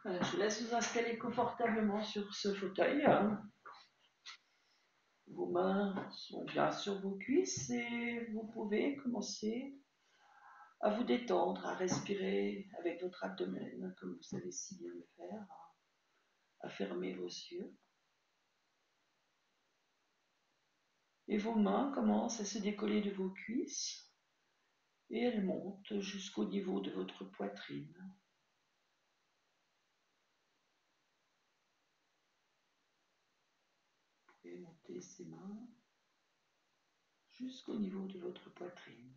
Voilà, je vous laisse vous installer confortablement sur ce fauteuil. Vos mains sont bien sur vos cuisses et vous pouvez commencer à vous détendre, à respirer avec votre abdomen, comme vous savez si bien le faire, à fermer vos yeux. Et vos mains commencent à se décoller de vos cuisses et elles montent jusqu'au niveau de votre poitrine. Vous pouvez monter ces mains jusqu'au niveau de votre poitrine,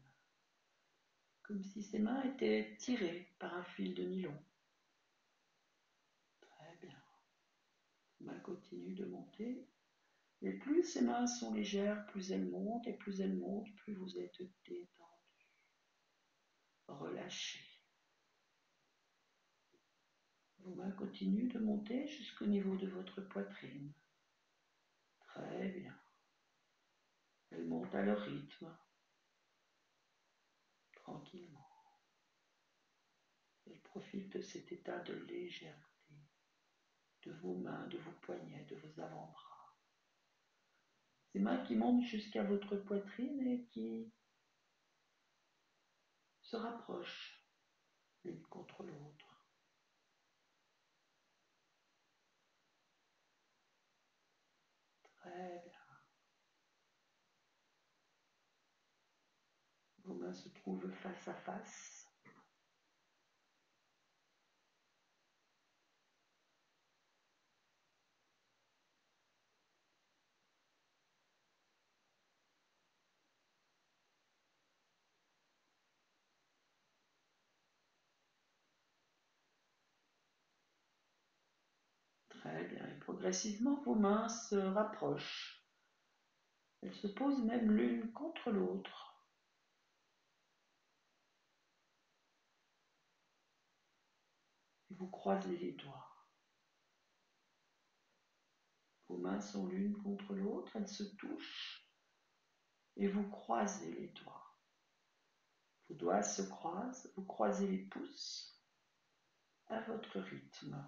comme si ces mains étaient tirées par un fil de nylon. Très bien. Les mains continuent de monter. Et plus ces mains sont légères, plus elles montent, et plus elles montent, plus vous êtes détendu, relâché. Vos mains continuent de monter jusqu'au niveau de votre poitrine. Très bien. Elles montent à leur rythme, tranquillement. Elles profitent de cet état de légèreté, de vos mains, de vos poignets, de vos avant-bras. Ces mains qui montent jusqu'à votre poitrine et qui se rapprochent l'une contre l'autre. Très bien. Vos mains se trouvent face à face. Très bien. Et progressivement, vos mains se rapprochent. Elles se posent même l'une contre l'autre. Et vous croisez les doigts. Vos mains sont l'une contre l'autre, elles se touchent et vous croisez les doigts. Vos doigts se croisent, vous croisez les pouces à votre rythme.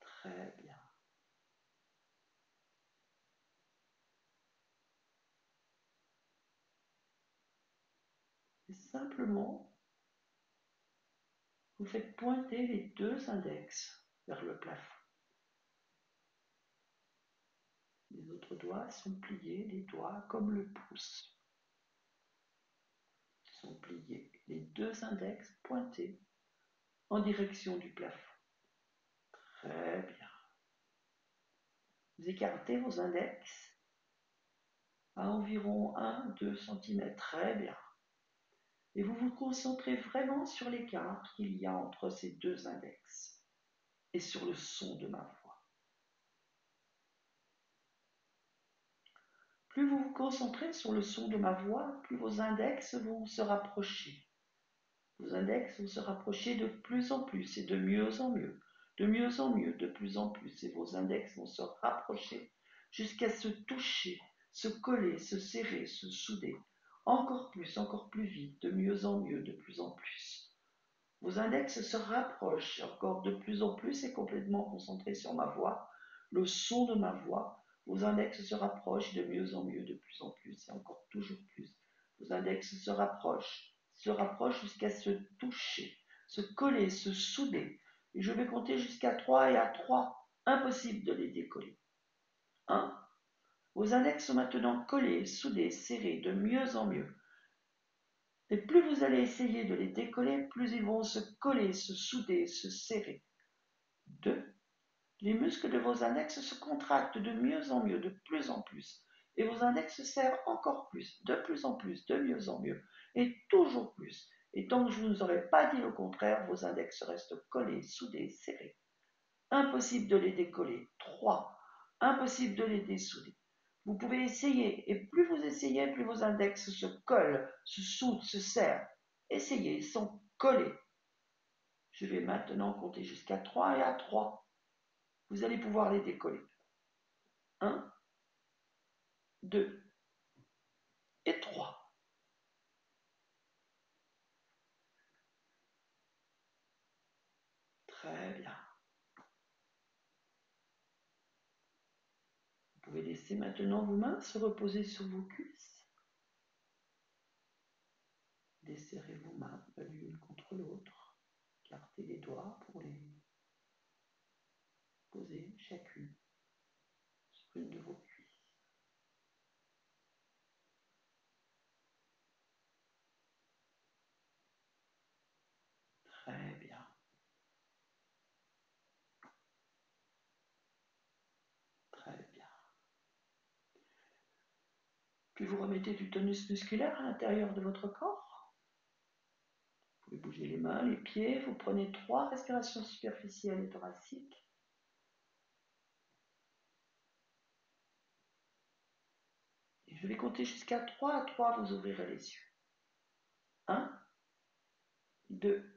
Très bien. Et simplement, vous faites pointer les deux index vers le plafond. Les autres doigts sont pliés, les doigts comme le pouce sont pliés. Les deux index pointés en direction du plafond. Très bien. Vous écartez vos index à environ 1-2 cm. Très bien. Et vous vous concentrez vraiment sur l'écart qu'il y a entre ces deux index et sur le son de ma voix. Plus vous vous concentrez sur le son de ma voix, plus vos index vont se rapprocher. Vos index vont se rapprocher de plus en plus et de mieux en mieux, de mieux en mieux, de plus en plus. Et vos index vont se rapprocher jusqu'à se toucher, se coller, se serrer, se souder. Encore plus vite, de mieux en mieux, de plus en plus. Vos index se rapprochent encore de plus en plus et complètement concentrés sur ma voix, le son de ma voix. Vos index se rapprochent de mieux en mieux, de plus en plus et encore toujours plus. Vos index se rapprochent jusqu'à se toucher, se coller, se souder. Et je vais compter jusqu'à 3 et à 3, impossible de les décoller. 1. Vos index sont maintenant collés, soudés, serrés, de mieux en mieux. Et plus vous allez essayer de les décoller, plus ils vont se coller, se souder, se serrer. 2. Les muscles de vos index se contractent de mieux en mieux, de plus en plus. Et vos index se serrent encore plus, de plus en plus, de mieux en mieux. Et toujours plus. Et tant que je ne vous aurai pas dit le contraire, vos index restent collés, soudés, serrés. Impossible de les décoller. 3. Impossible de les dessouder. Vous pouvez essayer, et plus vous essayez, plus vos index se collent, se soudent, se serrent. Essayez, ils sont collés. Je vais maintenant compter jusqu'à 3 et à 3. Vous allez pouvoir les décoller. 1, 2 et 3. Très bien. Vous pouvez laisser maintenant vos mains se reposer sur vos cuisses. Desserrez vos mains l'une contre l'autre. Écartez les doigts pour les poser chacune sur une de vos cuisses. Très bien. Très bien. Puis vous remettez du tonus musculaire à l'intérieur de votre corps. Vous pouvez bouger les mains, les pieds. Vous prenez 3 respirations superficielles et thoraciques. Et je vais compter jusqu'à 3. À 3, vous ouvrirez les yeux. 1, 2,